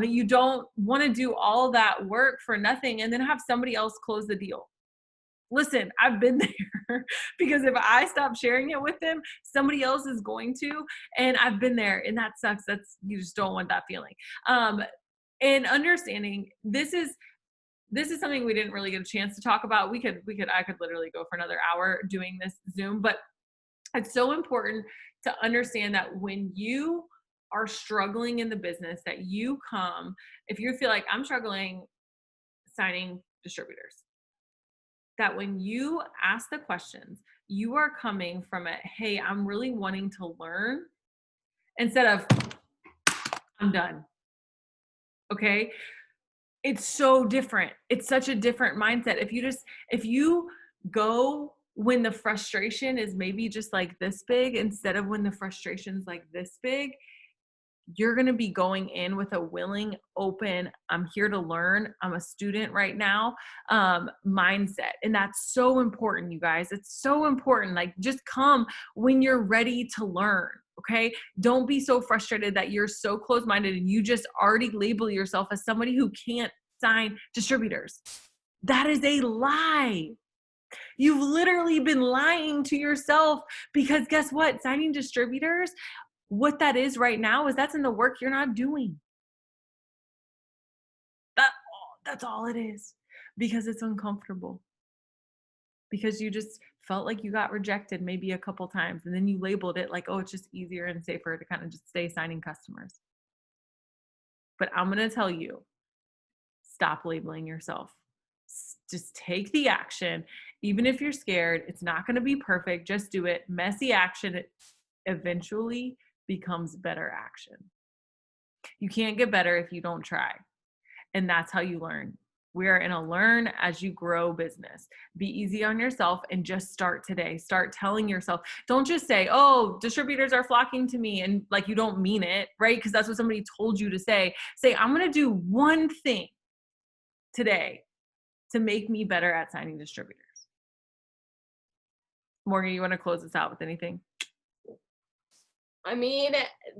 Speaker 1: You don't want to do all that work for nothing and then have somebody else close the deal. Listen, I've been there because if I stop sharing it with them, somebody else is going to, and I've been there and that sucks. You just don't want that feeling. And understanding this is something we didn't really get a chance to talk about. I could literally go for another hour doing this Zoom, but it's so important to understand that when you are struggling in the business, that if you feel like I'm struggling signing distributors, that when you ask the questions, you are coming from hey, I'm really wanting to learn, instead of I'm done. Okay. It's so different. It's such a different mindset. If you go when the frustration is maybe just like this big, instead of when the frustration is like this big, you're going to be going in with a willing, open, I'm here to learn, I'm a student right now, mindset. And that's so important, you guys. It's so important. Like, just come when you're ready to learn. Okay. Don't be so frustrated that you're so closed-minded and you just already label yourself as somebody who can't sign distributors. That is a lie. You've literally been lying to yourself, because guess what? Signing distributors, what that is right now is that's in the work you're not doing. That's all it is, because it's uncomfortable. Because you just felt like you got rejected maybe a couple times, and then you labeled it like, oh, it's just easier and safer to kind of just stay signing customers. But I'm going to tell you, stop labeling yourself. Just take the action. Even if you're scared, it's not going to be perfect. Just do it. Messy action eventually becomes better action. You can't get better if you don't try. And that's how you learn. We're in a learn as you grow business. Be easy on yourself and just start today. Start telling yourself, don't just say, oh, distributors are flocking to me, and like you don't mean it, right? Because that's what somebody told you to say. Say, I'm going to do one thing today to make me better at signing distributors. Morgan, you want to close this out with anything?
Speaker 2: I mean,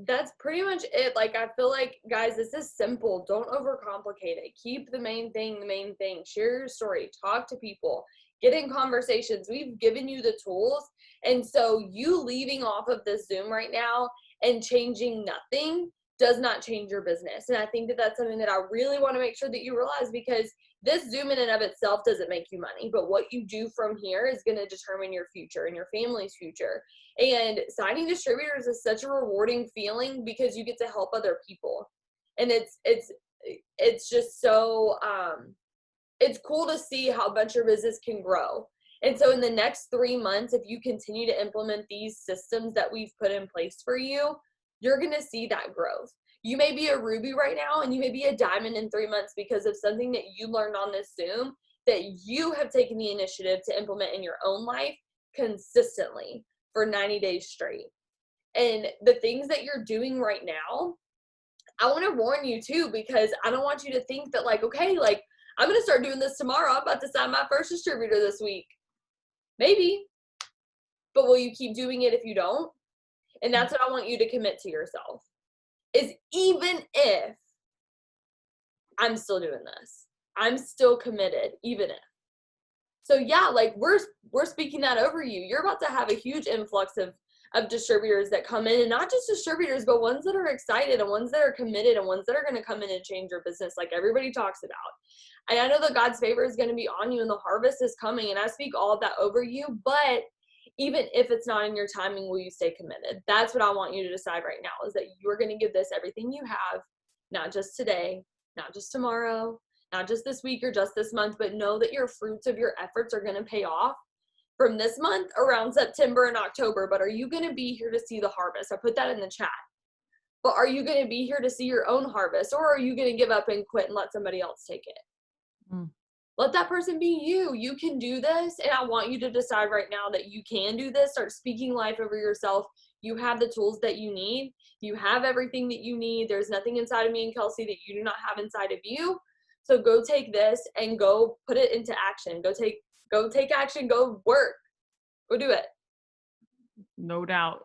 Speaker 2: that's pretty much it. Like, I feel like, guys, this is simple. Don't overcomplicate it. Keep the main thing the main thing. Share your story. Talk to people. Get in conversations. We've given you the tools. And so you leaving off of this Zoom right now and changing nothing does not change your business. And I think that that's something that I really want to make sure that you realize, because this Zoom in and of itself doesn't make you money, but what you do from here is going to determine your future and your family's future. And signing distributors is such a rewarding feeling because you get to help other people. And it's just so, it's cool to see how much your business can grow. And so in the next 3 months, if you continue to implement these systems that we've put in place for you, you're going to see that growth. You may be a Ruby right now, and you may be a diamond in 3 months because of something that you learned on this Zoom that you have taken the initiative to implement in your own life consistently for 90 days straight. And the things that you're doing right now, I want to warn you too, because I don't want you to think that like, okay, like I'm going to start doing this tomorrow. I'm about to sign my first distributor this week. Maybe, but will you keep doing it if you don't? And that's what I want you to commit to yourself, is even if I'm still doing this, I'm still committed, even if. So yeah, like we're speaking that over you. You're about to have a huge influx of distributors that come in, and not just distributors, but ones that are excited and ones that are committed and ones that are going to come in and change your business like everybody talks about. And I know that God's favor is going to be on you and the harvest is coming, and I speak all of that over you, but even if it's not in your timing, will you stay committed? That's what I want you to decide right now, is that you're going to give this everything you have, not just today, not just tomorrow, not just this week or just this month, but know that your fruits of your efforts are going to pay off from this month around September and October. But are you going to be here to see the harvest? I put that in the chat. But are you going to be here to see your own harvest, or are you going to give up and quit and let somebody else take it? Let that person be you. You can do this. And I want you to decide right now that you can do this. Start speaking life over yourself. You have the tools that you need. You have everything that you need. There's nothing inside of me and Kelsey that you do not have inside of you. So go take this and go put it into action. Go take action. Go work. Go do it.
Speaker 1: No doubt.